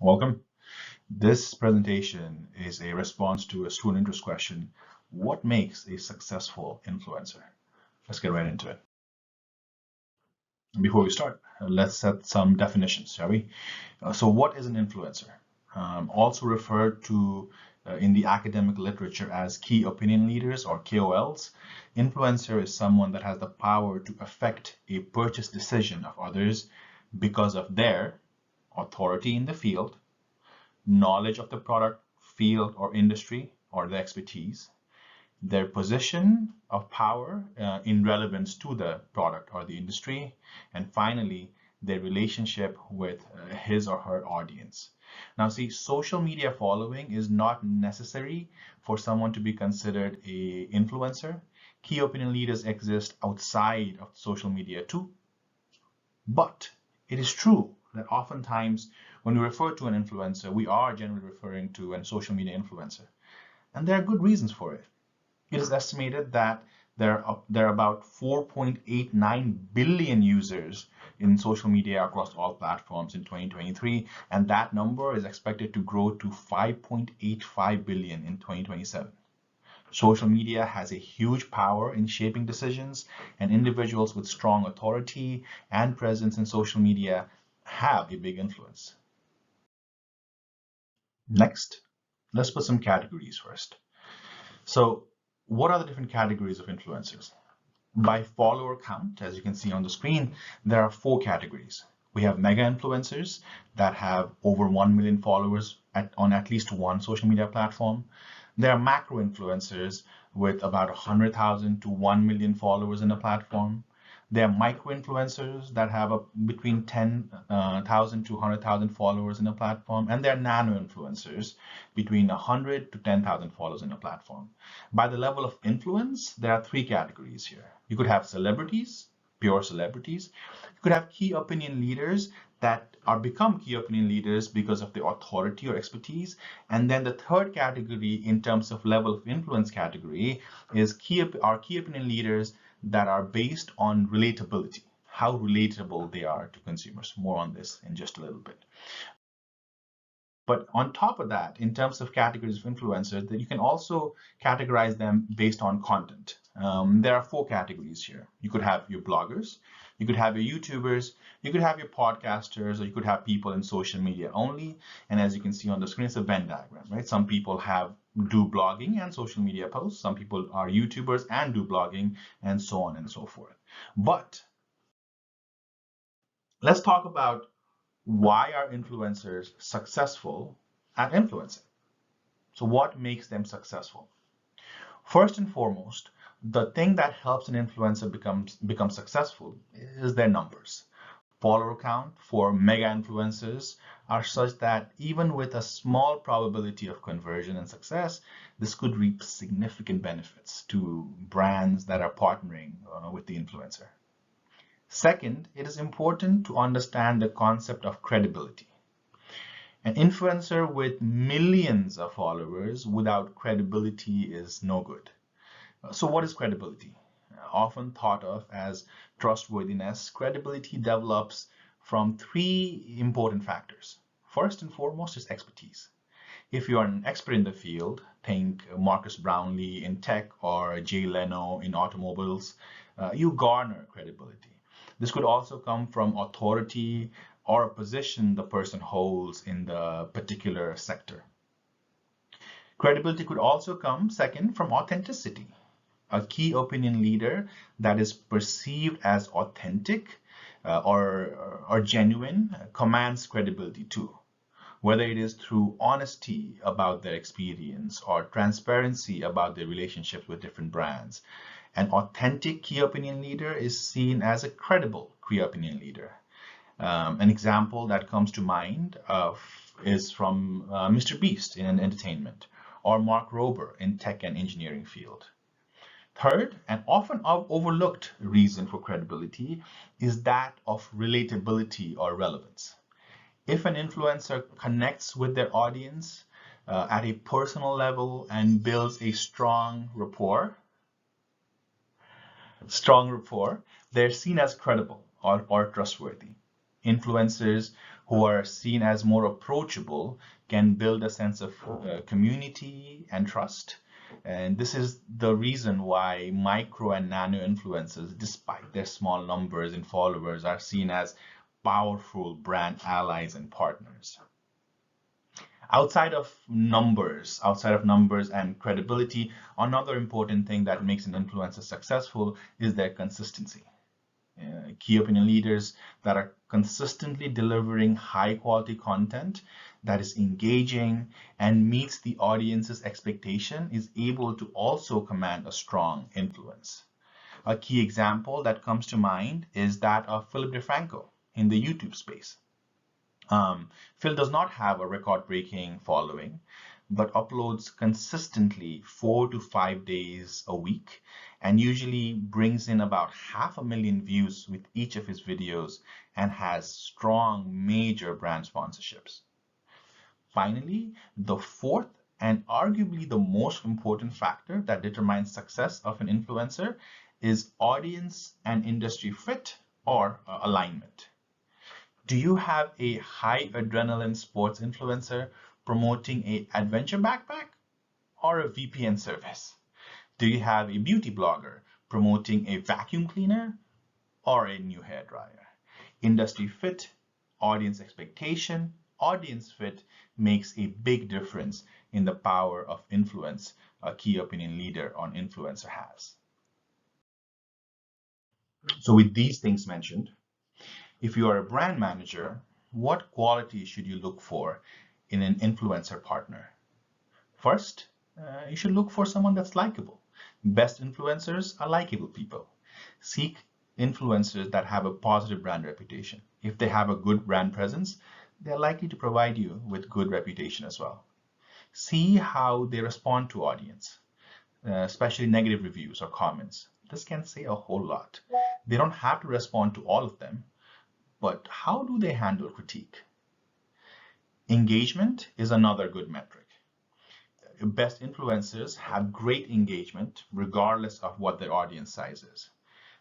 Welcome. This presentation is a response to a student interest question. What makes a successful influencer? Let's get right into it. Before we start, let's set some definitions, shall we? So what is an influencer? Also referred to in the academic literature as key opinion leaders or KOLs. Influencer is someone that has the power to affect a purchase decision of others because of their authority in the field, knowledge of the product, field, or industry, or the expertise, their position of power in relevance to the product or the industry, and finally, their relationship with his or her audience. Now, see, social media following is not necessary for someone to be considered a influencer. Key opinion leaders exist outside of social media too, but it is true that oftentimes when we refer to an influencer, we are generally referring to a social media influencer. And there are good reasons for it. It is estimated that there are about 4.89 billion users in social media across all platforms in 2023, and that number is expected to grow to 5.85 billion in 2027. Social media has a huge power in shaping decisions, and individuals with strong authority and presence in social media have a big influence. Next, let's put some categories first. So, what are the different categories of influencers? By follower count, as you can see on the screen, there are 4 categories. We have mega influencers that have over 1 million followers on at least one social media platform. There are macro influencers with about 100,000 to 1 million followers in a platform. There are micro influencers that have between 10,000 to 100,000 followers in a platform. And there are nano influencers between 100 to 10,000 followers in a platform. By the level of influence, there are 3 categories here. You could have celebrities, pure celebrities. You could have key opinion leaders that are become key opinion leaders because of their authority or expertise. And then the third category in terms of level of influence category is key opinion leaders that are based on relatability, how relatable they are to consumers. More on this in just a little bit. But on top of that, in terms of categories of influencers, that you can also categorize them based on content. There are 4 categories here. You could have your bloggers, you could have your YouTubers, you could have your podcasters, or you could have people in social media only. And as you can see on the screen, it's a Venn diagram, right? Some people do blogging and social media posts. Some people are YouTubers and do blogging, and so on and so forth. But let's talk about why are influencers successful at influencing? So what makes them successful? First and foremost, the thing that helps an influencer become successful is their numbers. Follower count for mega influencers are such that even with a small probability of conversion and success, this could reap significant benefits to brands that are partnering with the influencer. Second, it is important to understand the concept of credibility. An influencer with millions of followers without credibility is no good. So what is credibility? Often thought of as trustworthiness, credibility develops from 3 important factors. First and foremost is expertise. If you are an expert in the field, think Marcus Brownlee in tech or Jay Leno in automobiles, you garner credibility. This could also come from authority or a position the person holds in the particular sector. Credibility could also come, second, from authenticity. A key opinion leader that is perceived as authentic or genuine commands credibility too, whether it is through honesty about their experience or transparency about their relationships with different brands. An authentic key opinion leader is seen as a credible key opinion leader. An example that comes to mind is from Mr. Beast in entertainment or Mark Rober in tech and engineering field. Third, and often overlooked reason for credibility is that of relatability or relevance. If an influencer connects with their audience at a personal level and builds a strong rapport, they're seen as credible or trustworthy. Influencers who are seen as more approachable can build a sense of community and trust. And this is the reason why micro and nano influencers, despite their small numbers in followers, are seen as powerful brand allies and partners. Outside of numbers and credibility, another important thing that makes an influencer successful is their consistency. Key opinion leaders that are consistently delivering high quality content that is engaging and meets the audience's expectation is able to also command a strong influence. A key example that comes to mind is that of Philip DeFranco in the YouTube space. Phil does not have a record-breaking following, but uploads consistently 4 to 5 days a week and usually brings in about 500,000 views with each of his videos and has strong major brand sponsorships. Finally, the fourth and arguably the most important factor that determines success of an influencer is audience and industry fit or alignment. Do you have a high adrenaline sports influencer promoting an adventure backpack or a VPN service? Do you have a beauty blogger promoting a vacuum cleaner or a new hairdryer? Industry fit, audience expectation, audience fit makes a big difference in the power of influence a key opinion leader or influencer has. So with these things mentioned, if you are a brand manager, what qualities should you look for in an influencer partner? First, you should look for someone that's likable. Best influencers are likable people. Seek influencers that have a positive brand reputation. If they have a good brand presence, they're likely to provide you with good reputation as well. See how they respond to audience, especially negative reviews or comments. This can say a whole lot. They don't have to respond to all of them, but how do they handle critique? Engagement is another good metric. Best influencers have great engagement regardless of what their audience size is.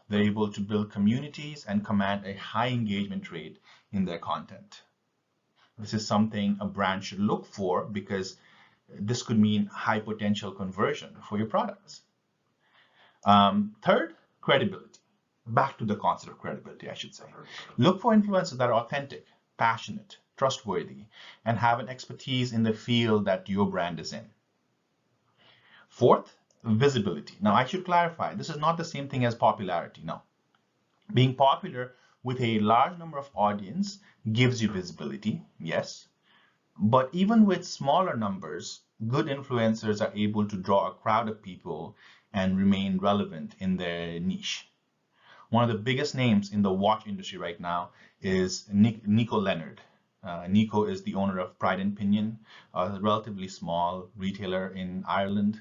They're able to build communities and command a high engagement rate in their content. This is something a brand should look for because this could mean high potential conversion for your products. Third, credibility. Back to the concept of credibility, I should say. Look for influencers that are authentic, passionate, trustworthy, and have an expertise in the field that your brand is in. Fourth, visibility. Now, I should clarify, this is not the same thing as popularity. No. Being popular with a large number of audience gives you visibility, yes. But even with smaller numbers, good influencers are able to draw a crowd of people and remain relevant in their niche. One of the biggest names in the watch industry right now is Nico Leonard. Nico is the owner of Pride and Pinion, a relatively small retailer in Ireland,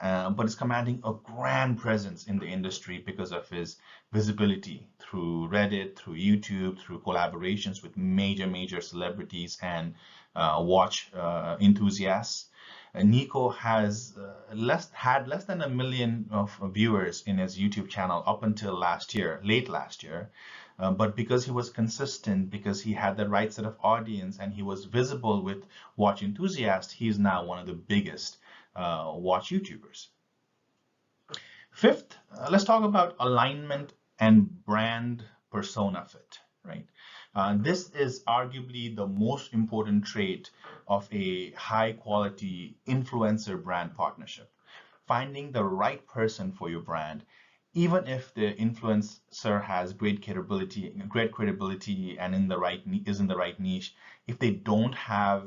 but is commanding a grand presence in the industry because of his visibility through Reddit, through YouTube, through collaborations with major celebrities and watch enthusiasts. Nico has had less than 1 million of viewers in his YouTube channel up until late last year. But because he was consistent, because he had the right set of audience and he was visible with watch enthusiasts, he's now one of the biggest watch YouTubers. Fifth, let's talk about alignment and brand persona fit, right? This is arguably the most important trait of a high quality influencer brand partnership. Finding the right person for your brand, even if the influencer has great credibility and is in the right niche, if they don't have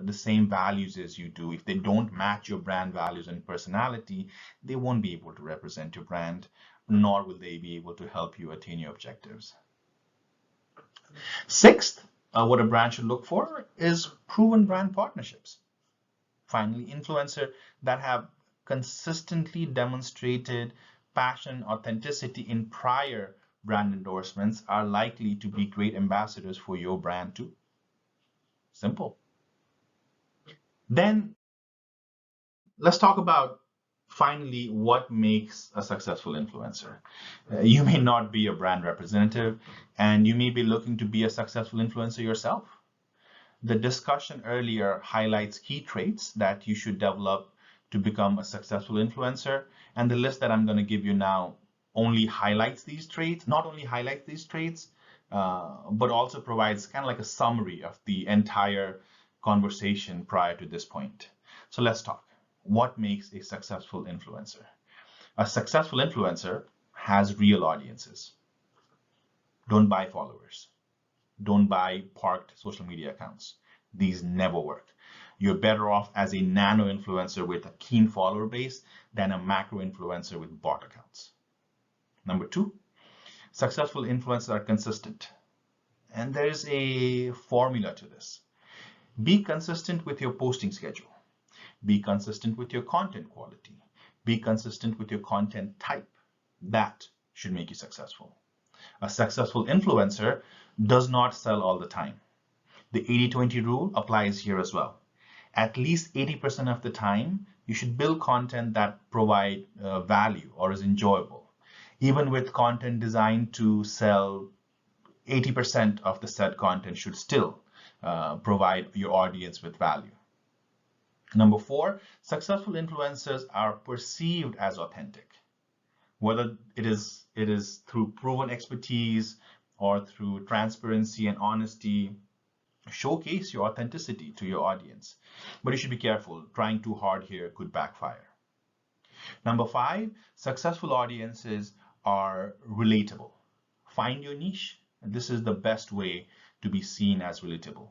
the same values as you do, if they don't match your brand values and personality, they won't be able to represent your brand, nor will they be able to help you attain your objectives. Sixth, what a brand should look for is proven brand partnerships. Finally, influencers that have consistently demonstrated passion, authenticity in prior brand endorsements are likely to be great ambassadors for your brand too. Simple. Then let's talk about finally, what makes a successful influencer? You may not be a brand representative, and you may be looking to be a successful influencer yourself. The discussion earlier highlights key traits that you should develop to become a successful influencer, and the list that I'm going to give you now only highlights these traits, not only highlights these traits, but also provides kind of like a summary of the entire conversation prior to this point. So let's talk. What makes a successful influencer? A successful influencer has real audiences. Don't buy followers. Don't buy parked social media accounts. These never work. You're better off as a nano influencer with a keen follower base than a macro influencer with bot accounts. Number two, successful influencers are consistent. And there is a formula to this. Be consistent with your posting schedule. Be consistent with your content quality. Be consistent with your content type. That should make you successful. A successful influencer does not sell all the time. The 80-20 rule applies here as well. At least 80% of the time, you should build content that provide value or is enjoyable. Even with content designed to sell, 80% of the said content should still provide your audience with value. Number four, successful influencers are perceived as authentic. Whether it is through proven expertise or through transparency and honesty, showcase your authenticity to your audience. But you should be careful. Trying too hard here could backfire. Number five, successful audiences are relatable. Find your niche. And this is the best way to be seen as relatable.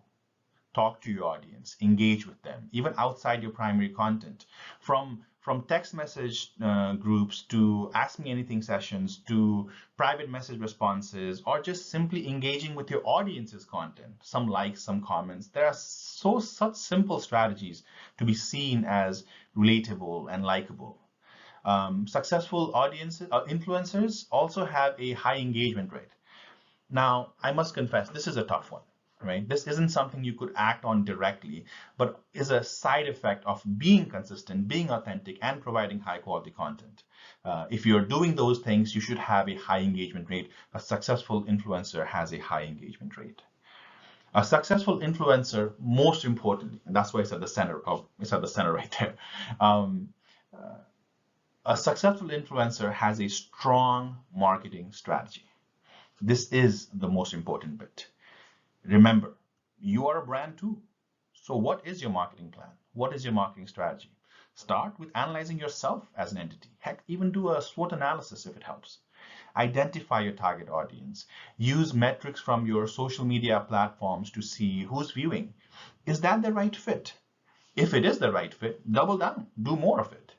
Talk to your audience, engage with them, even outside your primary content. From text message groups to Ask Me Anything sessions to private message responses, or just simply engaging with your audience's content, some likes, some comments. There are such simple strategies to be seen as relatable and likable. Successful audiences, influencers also have a high engagement rate. Now, I must confess, this is a tough one. Right? This isn't something you could act on directly, but is a side effect of being consistent, being authentic, and providing high quality content. If you're doing those things, you should have a high engagement rate. A successful influencer has a high engagement rate. A successful influencer, most importantly, and that's why it's at the center right there. A successful influencer has a strong marketing strategy. This is the most important bit. Remember, you are a brand too. So what is your marketing plan? What is your marketing strategy? Start with analyzing yourself as an entity. Heck, even do a SWOT analysis if it helps. Identify your target audience. Use metrics from your social media platforms to see who's viewing. Is that the right fit? If it is the right fit, double down, do more of it.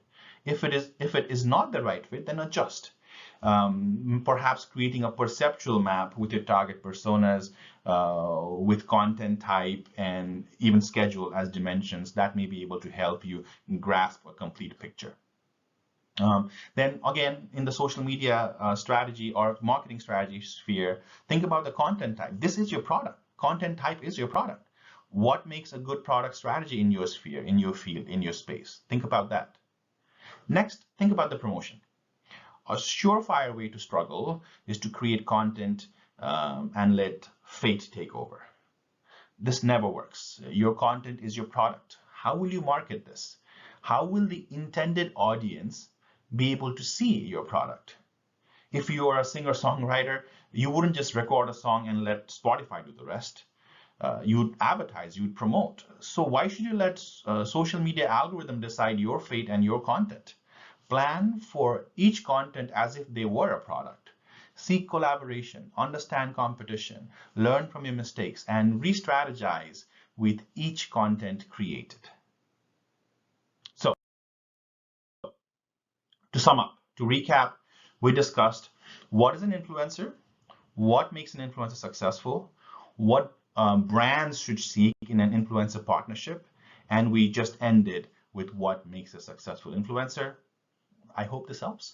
If it is not the right fit, then adjust. Perhaps creating a perceptual map with your target personas, with content type and even schedule as dimensions that may be able to help you grasp a complete picture. Then again, in the social media strategy or marketing strategy sphere, think about the content type. This is your product. Content type is your product. What makes a good product strategy in your sphere, in your field, in your space? Think about that. Next, think about the promotion. A surefire way to struggle is to create content and let fate take over. This never works. Your content is your product. How will you market this? How will the intended audience be able to see your product? If you are a singer-songwriter, you wouldn't just record a song and let Spotify do the rest. You'd advertise, you'd promote. So why should you let social media algorithm decide your fate and your content? Plan for each content as if they were a product. Seek collaboration, understand competition, learn from your mistakes, and re-strategize with each content created. So, to sum up, to recap, we discussed what is an influencer, what makes an influencer successful, what brands should seek in an influencer partnership, and we just ended with what makes a successful influencer. I hope this helps.